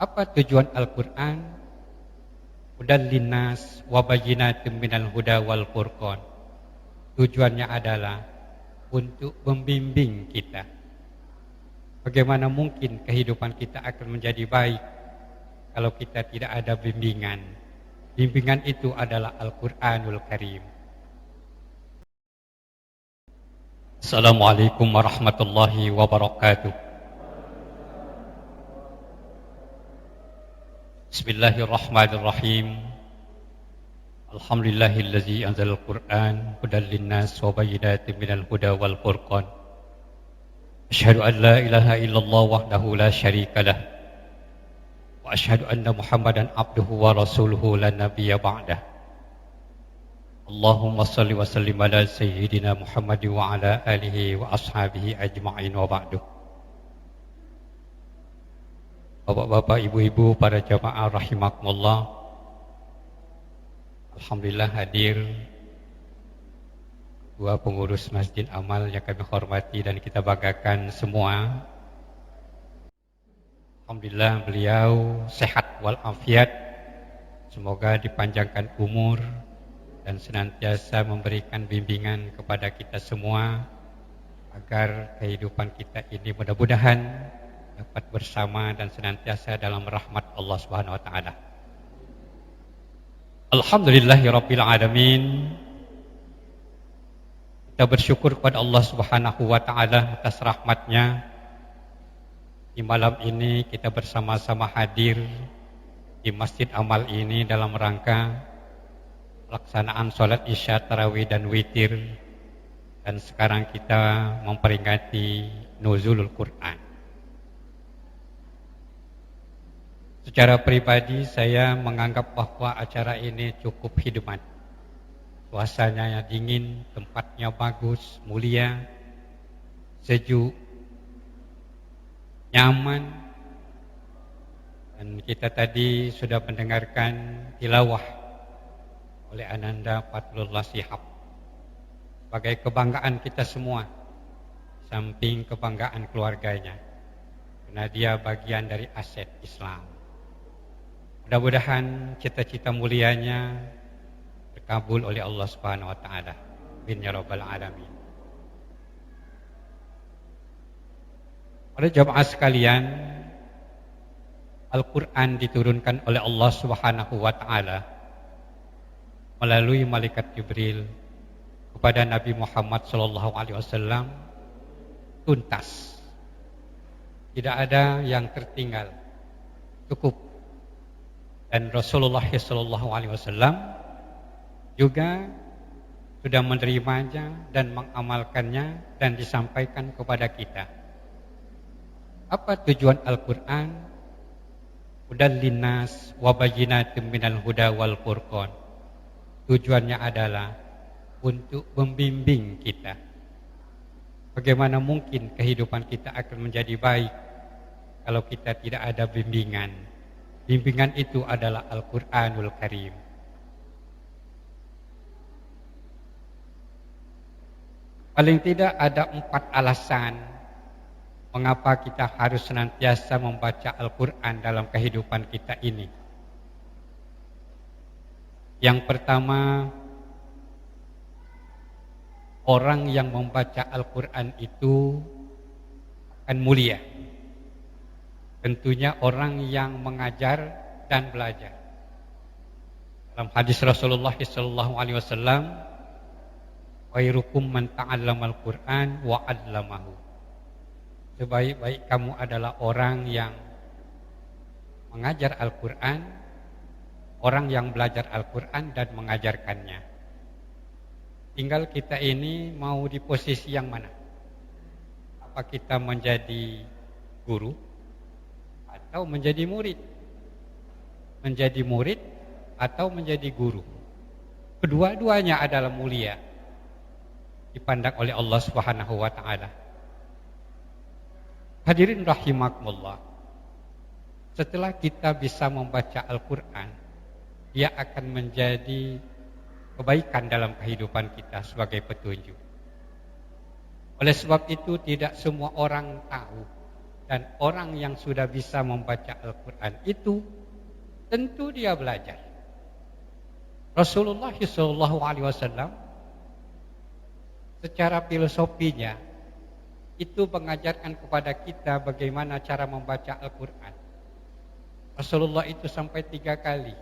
Apa tujuan Al-Quran? Hudan linnas wa bayyinatin minal huda wal furqan. Tujuannya adalah untuk membimbing kita. Bagaimana mungkin kehidupan kita akan menjadi baik kalau kita tidak ada bimbingan? Bimbingan itu adalah Al-Quranul Karim. Assalamualaikum warahmatullahi wabarakatuh. Bismillahirrahmanirrahim. Alhamdulillahillazi anzalal Qur'an hudan linnas wa bayyinatin minal huda wal furqan. Asyhadu an la ilaha illallah wahdahu la syarika lah. Wa asyhadu anna Muhammadan abduhu wa rasuluhu la nabiyya ba'dah. Allahumma salli wa sallim ala sayyidina Muhammad wa ala alihi wa ashabihi ajma'in wa ba'du. Bapak-bapak, ibu-ibu, para jamaah rahimakumullah. Alhamdulillah hadir dua pengurus Masjid Amal yang kami hormati dan kita banggakan semua. Alhamdulillah beliau sehat walafiat. Semoga dipanjangkan umur dan senantiasa memberikan bimbingan kepada kita semua agar kehidupan kita ini mudah-mudahan dapat bersama dan senantiasa dalam rahmat Allah Subhanahu wa taala. Alhamdulillahirabbil alamin. Kita bersyukur kepada Allah Subhanahu wa taala atas rahmatnya. Di malam ini kita bersama-sama hadir di Masjid Amal ini dalam rangka pelaksanaan sholat isya, tarawih dan witir. Dan sekarang kita memperingati nuzulul Quran. Secara pribadi saya menganggap bahwa acara ini cukup hikmat. Suasananya dingin, tempatnya bagus, mulia, sejuk, nyaman. Dan kita tadi sudah mendengarkan tilawah oleh Ananda Fatullah Shihab sebagai kebanggaan kita semua, samping kebanggaan keluarganya, karena dia bagian dari aset Islam. Mudah-mudahan cita-cita mulianya terkabul oleh Allah Subhanahu wa taala. Amin ya rabbal alamin. Para jamaah sekalian, Al-Quran diturunkan oleh Allah Subhanahu wa taala melalui malaikat Jibril kepada Nabi Muhammad SAW tuntas. Tidak ada yang tertinggal, cukup. Dan Rasulullah SAW juga sudah menerimanya dan mengamalkannya dan disampaikan kepada kita. Apa tujuan Al-Quran? Hudan linnas wa bayyinatin minal huda wal furqan. Tujuannya adalah untuk membimbing kita. Bagaimana mungkin kehidupan kita akan menjadi baik kalau kita tidak ada bimbingan? Bimbingan itu adalah Al-Quranul Karim. Paling tidak ada 4 alasan mengapa kita harus senantiasa membaca Al-Quran dalam kehidupan kita ini. Yang pertama, orang yang membaca Al-Quran itu akan mulia. Tentunya orang yang mengajar dan belajar. Dalam hadis Rasulullah SAW, khairukum man ta'allamal Qur'an wa 'allamahu. Sebaik-baik kamu adalah orang yang mengajar Al-Quran, orang yang belajar Al-Quran dan mengajarkannya. Tinggal kita ini mau di posisi yang mana? Apa kita menjadi guru atau menjadi murid? Menjadi murid atau menjadi guru? Kedua-duanya adalah mulia dipandang oleh Allah Subhanahu wa taala. Hadirin rahimakumullah. Setelah kita bisa membaca Al-Quran, dia akan menjadi kebaikan dalam kehidupan kita sebagai petunjuk. Oleh sebab itu tidak semua orang tahu Dan orang yang sudah bisa membaca Al-Quran itu tentu dia belajar. Rasulullah SAW secara filosofinya itu mengajarkan kepada kita bagaimana cara membaca Al-Quran. Rasulullah itu sampai 3 kali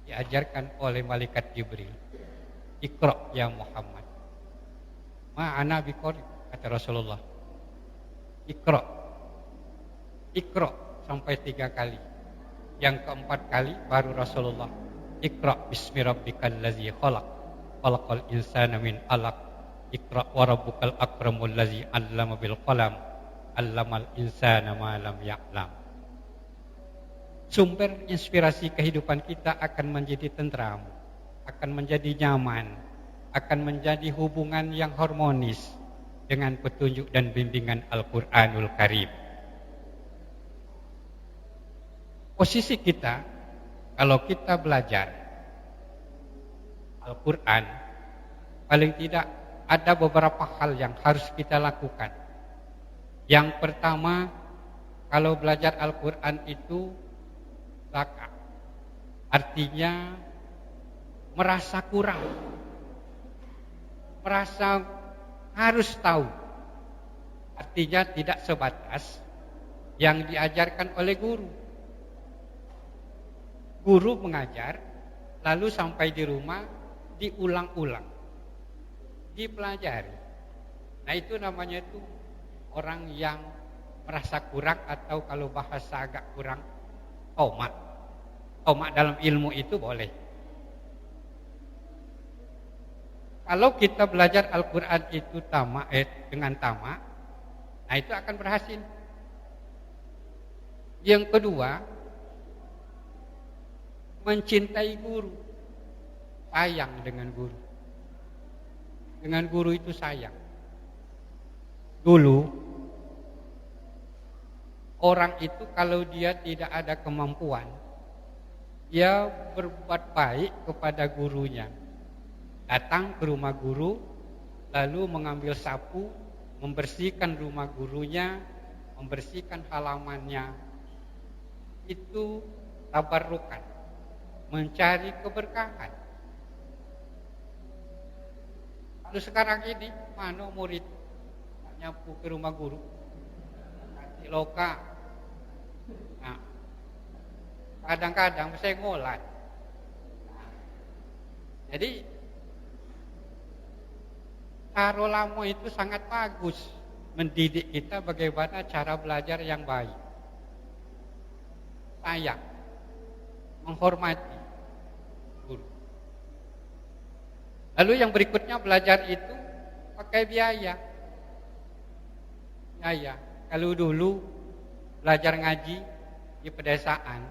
diajarkan oleh malaikat Jibril. Iqra ya Muhammad. Ma'ana biqari, kata Rasulullah. Iqra sampai 3 kali. Yang keempat kali baru Rasulullah. Iqra bismi rabbikal ladzi khalaq. Khalaqal insana min 'alaq. Iqra wa rabbukal akramul ladzi 'allama bil qalam. 'Allamal insana ma lam ya'lam. Sumber inspirasi kehidupan kita akan menjadi tentram, akan menjadi nyaman, akan menjadi hubungan yang harmonis dengan petunjuk dan bimbingan Al-Quranul Karim. Posisi kita, kalau kita belajar Al-Quran, paling tidak ada beberapa hal yang harus kita lakukan. Yang pertama, kalau belajar Al-Quran itu laka, artinya merasa kurang, merasa harus tahu, artinya tidak sebatas yang diajarkan oleh guru. Guru mengajar, lalu sampai di rumah diulang-ulang, dipelajari. Nah itu namanya itu orang yang merasa kurang, atau kalau bahasa agak kurang, tomak. Tomak dalam ilmu itu boleh. Kalau kita belajar Al-Quran itu dengan tamak, nah itu akan berhasil. Yang kedua, mencintai guru, sayang dengan guru. Dengan guru itu sayang. Dulu orang itu kalau dia tidak ada kemampuan, dia berbuat baik kepada gurunya. Datang ke rumah guru, lalu mengambil sapu, membersihkan rumah gurunya, membersihkan halamannya. Itu tabarrukan, mencari keberkahan. Lalu sekarang ini, mana murid nyapu ke rumah guru? Kasih loka. Nah, kadang-kadang saya ngolat. Jadi, cara lama itu sangat bagus mendidik kita bagaimana cara belajar yang baik. Sayang, menghormati guru. Lalu yang berikutnya, belajar itu pakai biaya. Kalau dulu belajar ngaji di pedesaan,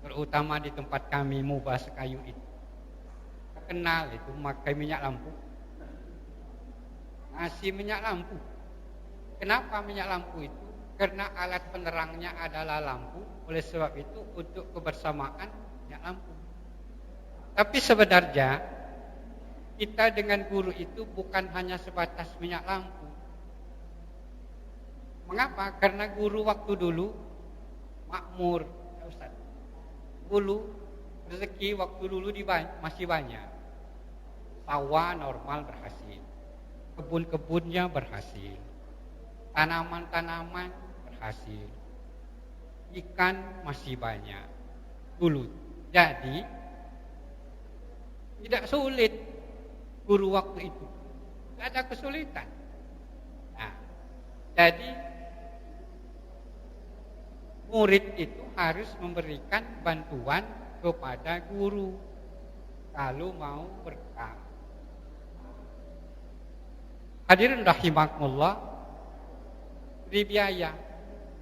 terutama di tempat kami Mubas Kayu itu, terkenal itu pakai minyak lampu. Ngasih minyak lampu. Kenapa minyak lampu itu? Karena alat penerangnya adalah lampu. Oleh sebab itu untuk kebersamaan minyak lampu. Tapi sebenarnya kita dengan guru itu bukan hanya sebatas minyak lampu. Mengapa? Karena guru waktu dulu makmur, Ustaz. Dulu rezeki waktu dulu masih banyak. Sawah normal berhasil. Kebun-kebunnya berhasil, tanaman-tanaman berhasil, ikan masih banyak dulu. Jadi tidak sulit guru waktu itu, tidak ada kesulitan. Nah, jadi murid itu harus memberikan bantuan kepada guru kalau mau berkah. Hadirin rahimakumullah, beri biaya.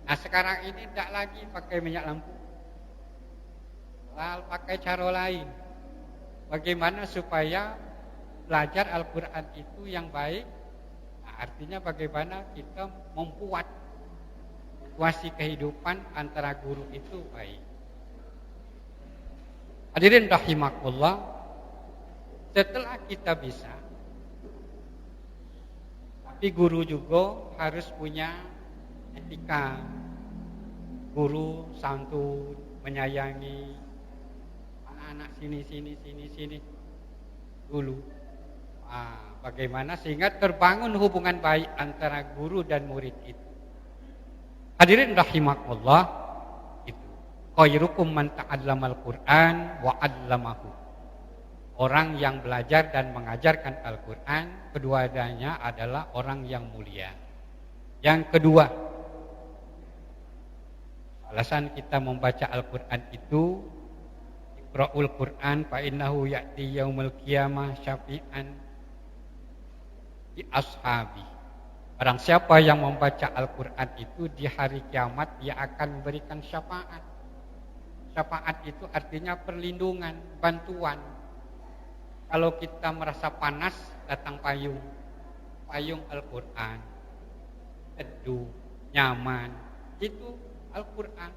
Nah sekarang ini tidak lagi pakai minyak lampu, lalu pakai cara lain. Bagaimana supaya belajar Al-Quran itu yang baik? Nah, artinya bagaimana kita membuat situasi kehidupan antara guru itu baik. Hadirin rahimakumullah, setelah kita bisa, tapi guru juga harus punya etika guru santun, menyayangi anak-anak sini dulu. Bagaimana sehingga terbangun hubungan baik antara guru dan murid itu. Hadirin rahimakumullah, itu khairukum man ta'allamal Qur'an wa 'allamahu. Orang yang belajar dan mengajarkan Al-Qur'an, keduanya adalah orang yang mulia. Yang kedua, alasan kita membaca Al-Qur'an itu, Iqra'ul Qur'an fa innahu ya'ti yaumil qiyamah syafi'an di ashabi. Barang siapa yang membaca Al-Qur'an itu di hari kiamat dia akan memberikan syafaat. Syafaat itu artinya perlindungan, bantuan. Kalau kita merasa panas, datang payung Al-Qur'an. Teduh, nyaman, itu Al-Qur'an.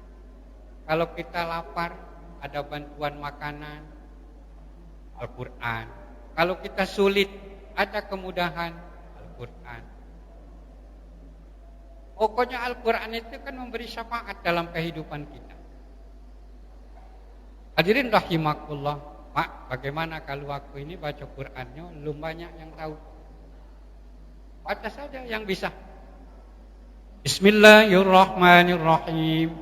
Kalau kita lapar, ada bantuan makanan, Al-Qur'an. Kalau kita sulit, ada kemudahan, Al-Qur'an. Pokoknya Al-Qur'an itu kan memberi syafaat dalam kehidupan kita. Hadirin rahimakumullah, Pak, bagaimana kalau aku ini baca Qur'annya belum banyak yang tahu? Baca saja yang bisa. Bismillahirrahmanirrahim.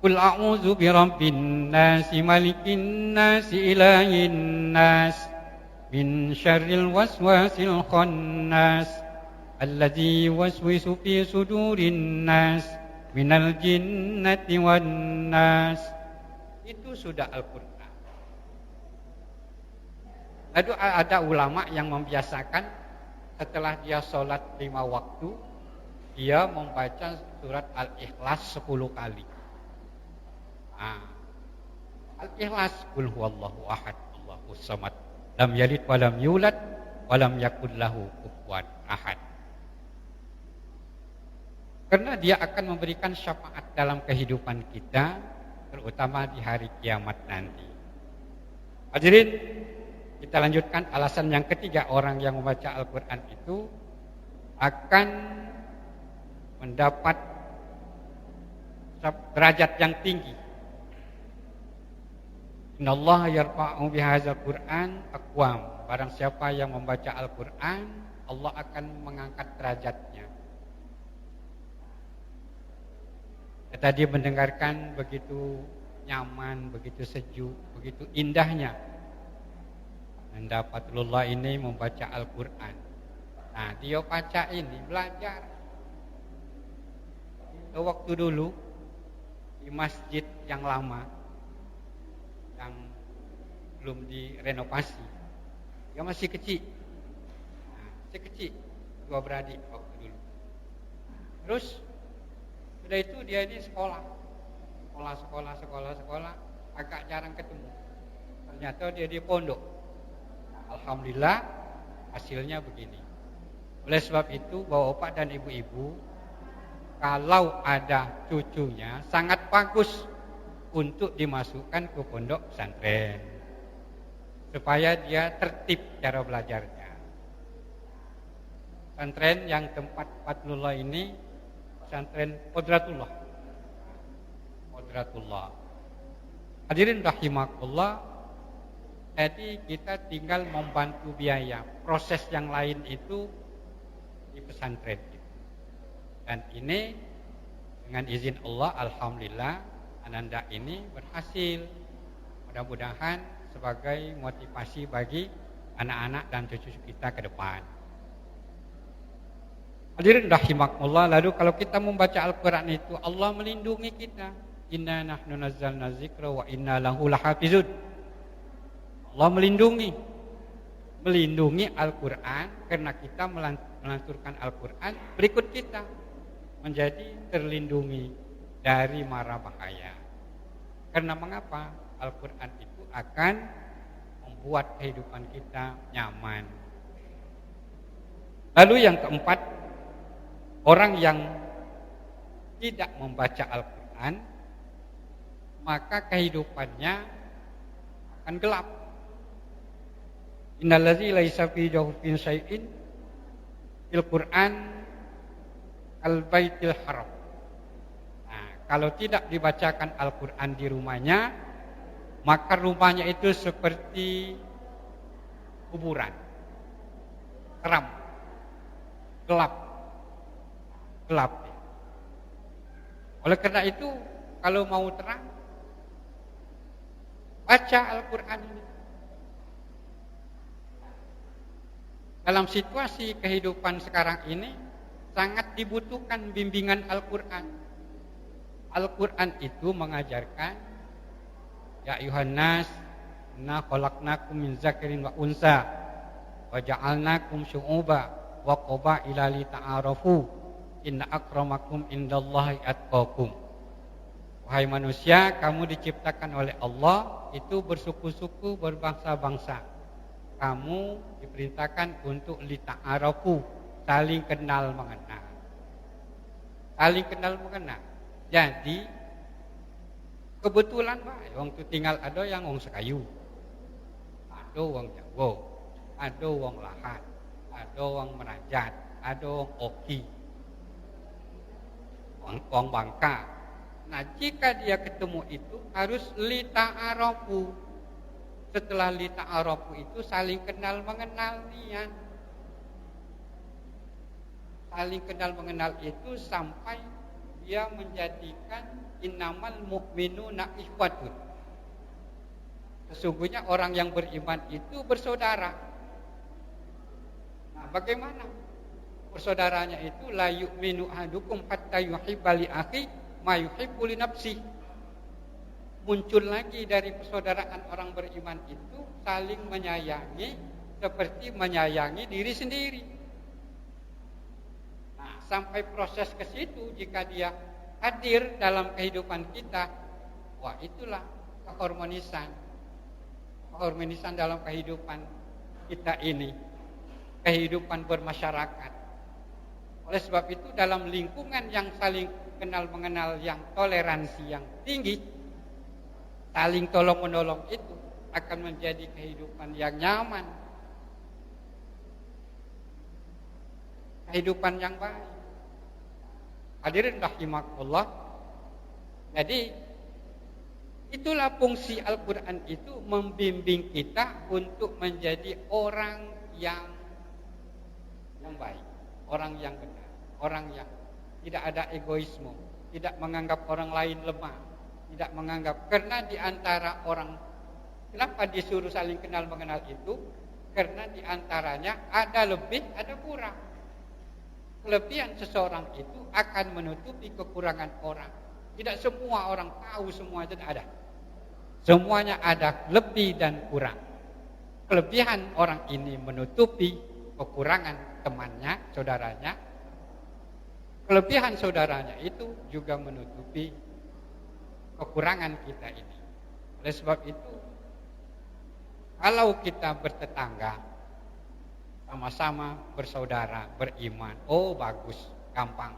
Qul a'udzu birabbin nas, malikin nas, ilahin nas, min syarril waswasil khannas, alladzi yuwaswisu fi sudurin nas, minal jinnati wan nas. Itu sudah Al-Qur'an. Lalu ada ulama yang membiasakan setelah dia sholat 5 waktu, dia membaca surat Al-Ikhlas 10 kali. Al-Ikhlas, qul huwallahu ahad, Allahus samad, lam yalid wa lam yulad wa lam yakul lahu kufuwan ahad. Karena dia akan memberikan syafaat dalam kehidupan kita, terutama di hari kiamat nanti. Hadirin, kita lanjutkan alasan yang ketiga, orang yang membaca Al-Qur'an itu akan mendapat derajat yang tinggi. Innallaha yarfa'u bihadzal Qur'an aqwam. Barang siapa yang membaca Al-Qur'an, Allah akan mengangkat derajatnya. Tadi mendengarkan begitu nyaman, begitu sejuk, begitu indahnya. Mendapatullah ini membaca Al-Qur'an. Nah, dia baca ini, belajar. Waktu dulu di masjid yang lama, yang belum direnovasi, dia masih kecil. Masih kecil, 2 beradik waktu dulu. Terus sudah itu dia ini sekolah, agak jarang ketemu. Ternyata dia di pondok. Alhamdulillah hasilnya begini. Oleh sebab itu bapak dan ibu-ibu, kalau ada cucunya sangat bagus untuk dimasukkan ke pondok pesantren supaya dia tertib cara belajarnya. Pesantren yang tempat Fatullah ini pesantren Qudratullah. Hadirin rahimakumullah. Jadi kita tinggal membantu biaya. Proses yang lain itu di pesantren. Dan ini dengan izin Allah, alhamdulillah, Ananda ini berhasil. Mudah-mudahan sebagai motivasi bagi anak-anak dan cucu kita ke depan. Hadirin rahimakumullah. Lalu kalau kita membaca Al-Qur'an itu, Allah melindungi kita. Inna nahnu nazzalna dzikra wa inna lahu lahafizun. Allah melindungi Al-Qur'an karena kita melanturkan Al-Qur'an, berikut kita menjadi terlindungi dari mara bahaya. Karena mengapa? Al-Qur'an itu akan membuat kehidupan kita nyaman. Lalu yang keempat, orang yang tidak membaca Al-Qur'an, maka kehidupannya akan gelap. Innallazi laisa fi jawfin syai'in fil Qur'an al-baitil haram. Nah, kalau tidak dibacakan Al-Quran di rumahnya, maka rumahnya itu seperti kuburan, keram, gelap. Oleh karena itu, kalau mau terang, baca Al-Quran ini. Dalam situasi kehidupan sekarang ini, sangat dibutuhkan bimbingan Al-Quran. Al-Quran itu mengajarkan, ya ayuhan nas, inna khalaqnakum min zakarin wa unsa, wa ja'alnakum syu'uba wa qabaila li ta'arafu, inna akramakum indallahi atqakum. Wahai manusia, kamu diciptakan oleh Allah itu bersuku-suku, berbangsa-bangsa. Kamu diperintahkan untuk li ta'arafu, saling kenal mengenal. Saling kenal mengenal. Jadi kebetulan Pak, wong tu tinggal ada yang wong Sekayu, ada wong Jawa, ada wong Lahat, ada wong Merajat, ada wong Oki, wong Bangka. Nah, jika dia ketemu itu harus li ta'arafu. Setelah li ta'arafu itu saling kenal mengenal niat. Saling kenal mengenal itu sampai dia menjadikan innamal mu'minuna ikhwatun. Sesungguhnya orang yang beriman itu bersaudara. Nah, bagaimana persaudaranya itu? La yu'minu ahadukum hatta yuhibba li akhi ma yuhibbu li nafsi. Muncul lagi dari persaudaraan orang beriman itu saling menyayangi seperti menyayangi diri sendiri. Nah, sampai proses ke situ jika dia hadir dalam kehidupan kita, wah itulah keharmonisan. Keharmonisan dalam kehidupan kita ini, kehidupan bermasyarakat. Oleh sebab itu dalam lingkungan yang saling kenal mengenal, yang toleransi yang tinggi, saling tolong menolong itu akan menjadi kehidupan yang nyaman, kehidupan yang baik. Hadirin rahimakumullah. Jadi itulah fungsi Al-Quran itu, membimbing kita untuk menjadi orang yang baik, orang yang benar, orang yang tidak ada egoisme, tidak menganggap orang lain lemah, tidak menganggap, karena di antara orang, kenapa disuruh saling kenal mengenal itu? Karena di antaranya ada lebih, ada kurang. Kelebihan seseorang itu akan menutupi kekurangan orang. Tidak semua orang tahu semua, tidak ada. Semuanya ada lebih dan kurang. Kelebihan orang ini menutupi kekurangan temannya, saudaranya. Kelebihan saudaranya itu juga menutupi kekurangan kita ini. Oleh sebab itu, kalau kita bertetangga, sama-sama bersaudara, beriman, oh bagus, gampang.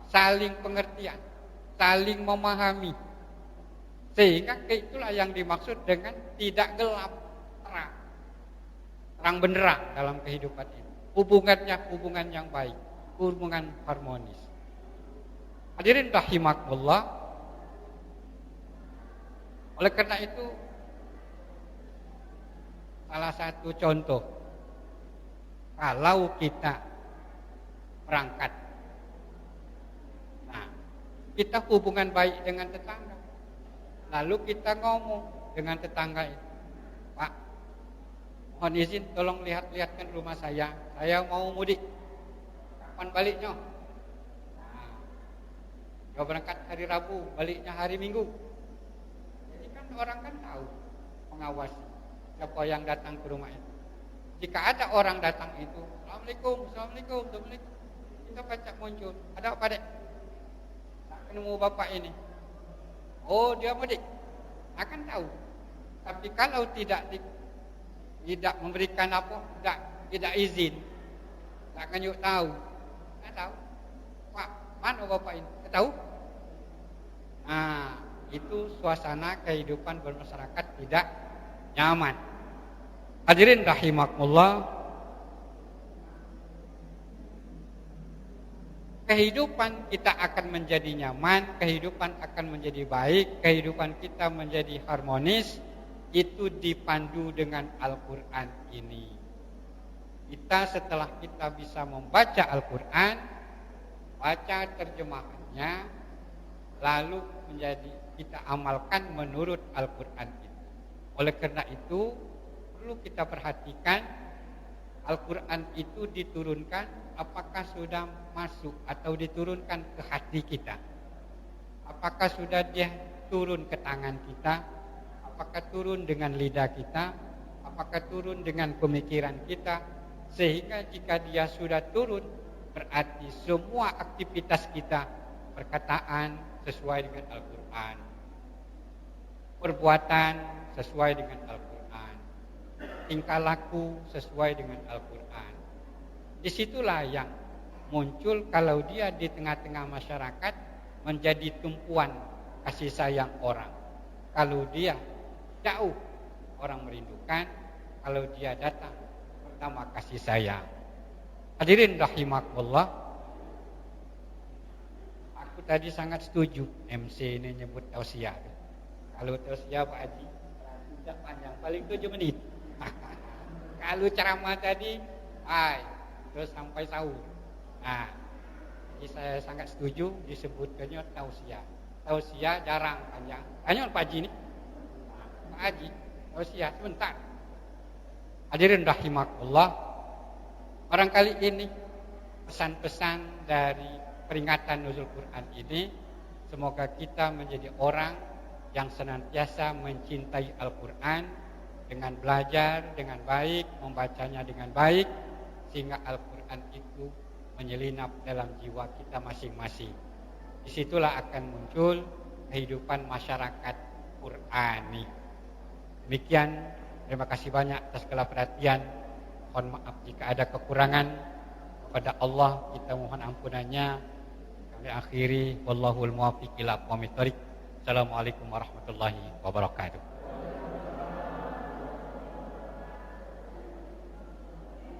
Saling pengertian, saling memahami. Sehingga itulah yang dimaksud dengan tidak gelap, terang. Terang benderang dalam kehidupan ini. Hubungannya hubungan yang baik, hubungan harmonis. Hadirin rahimakumullah. Oleh karena itu, salah satu contoh, kalau kita berangkat, nah, kita hubungan baik dengan tetangga, lalu kita ngomong dengan tetangga itu, Pak, mohon izin tolong lihat-lihatkan rumah saya mau mudik, kapan baliknya? Nah, dia berangkat hari Rabu, baliknya hari Minggu. Jadi kan orang kan tahu, mengawasi siapa yang datang ke rumah itu. Jika ada orang datang itu, Assalamualaikum, kita pacak muncul. Ada apa dek? Tak ketemu bapak ini. Oh dia mudik. Akan tahu. Tapi kalau tidak memberikan apa, tidak izin, tak akan yuk tahu. Tak tahu. Pak, mana bapak ini? Tak tahu. Nah, itu suasana kehidupan bermasyarakat tidak nyaman. Hadirin rahimakumullah. kehidupan kita akan menjadi nyaman, kehidupan akan menjadi baik, kehidupan kita menjadi harmonis, itu dipandu dengan Al-Quran ini. Kita setelah kita bisa membaca Al-Quran, baca terjemahannya, lalu menjadi kita amalkan menurut Al-Quran itu. Oleh karena itu, perlu kita perhatikan Al-Quran itu diturunkan apakah sudah masuk atau diturunkan ke hati kita. Apakah sudah dia turun ke tangan kita, apakah turun dengan lidah kita, apakah turun dengan pemikiran kita. Sehingga jika dia sudah turun, berarti semua aktivitas kita, perkataan sesuai dengan Al-Quran, perbuatan sesuai dengan Al-Quran, tingkah laku sesuai dengan Al-Quran. Disitulah yang muncul kalau dia di tengah-tengah masyarakat menjadi tumpuan kasih sayang orang. Kalau dia jauh, orang merindukan. Kalau dia datang, pertama kasih sayang. Hadirin rahimakumullah, aku tadi sangat setuju MC ini nyebut tausiah. Kalau tausiah Pak Haji tidak panjang, paling 7 menit. Kalau ceramah tadi, terus sampai sahur. Nah, jadi saya sangat setuju disebutkannya tausiah. Tausiah jarang panjang. Tanya Pak Haji ini. Pak Haji, tausiah sebentar. Hadirin rahimakumullah, barangkali ini pesan-pesan dari peringatan Nuzul Quran ini, semoga kita menjadi orang yang senantiasa mencintai Al-Quran dengan belajar dengan baik, membacanya dengan baik, sehingga Al-Quran itu menyelinap dalam jiwa kita masing-masing. Disitulah akan muncul kehidupan masyarakat Qurani. Demikian. Terima kasih banyak atas segala perhatian. Mohon maaf jika ada kekurangan. Kepada Allah kita mohon ampunannya. Kami akhiri. Wallahul muwaffiq ila aqwamit thoriq. Assalamualaikum warahmatullahi wabarakatuh.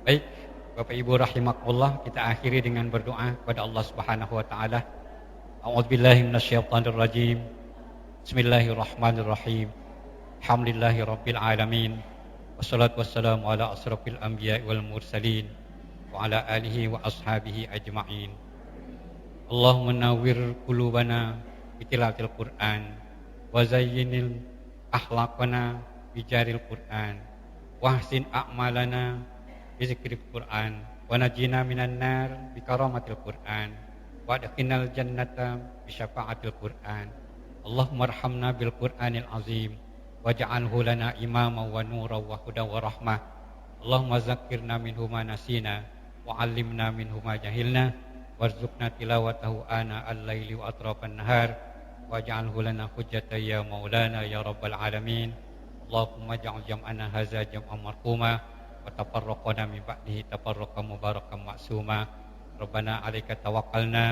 Baik, Bapak Ibu rahimakumullah, kita akhiri dengan berdoa kepada Allah Subhanahu wa taala. A'udzubillahi minasyaitonir rajim. Bismillahirrahmanirrahim. Alhamdulillahi rabbil alamin. Wassalatu wassalamu ala asrafil anbiya wal mursalin wa ala alihi wa ashabihi ajma'in. Allahumma nawwir qulubana bitilawatil Qur'an wa zayyinil akhlaqana bijaril Qur'an wa ahsin a'malana bizikril Qur'an wa najina minan nar bikaramatil Qur'an wa adkhilnal jannata bisyafa'atil Qur'an. Allahumma arhamna bil Qur'anil azim waj'alhu lana imama wa nura wa huda wa rahmah. Allahumma zakkirna minhu ma nasina wa 'allimna minhu ma jahilna warzuqna tilawatahu ana al-laili wa atrafan nahar waj'alhu lana hujjatan ya maulana ya rabbal alamin. Allahumma ja'al jam'ana hadza jam'an marhuma wa tafarraqana min ba'dihi tafarraqan mubarakan ma'suma. Rabbana 'alaika tawakkalna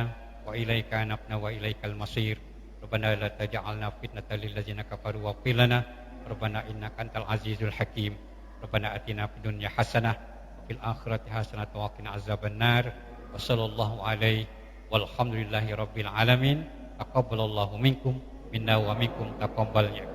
wa ilaika anabna wa ilaikal masir. Rabbana la taj'alna fitnatan lil ladzina kafaru wa qil lana Rabbana innaka antal azizul hakim. Rabbana atina fid dunya hasanah wa fil akhirati hasanah wa qina azabannar. Wa sallallahu alaihi walhamdulillahi rabbil alamin. Taqabbalallahu minkum minna wa minkum taqabbal ya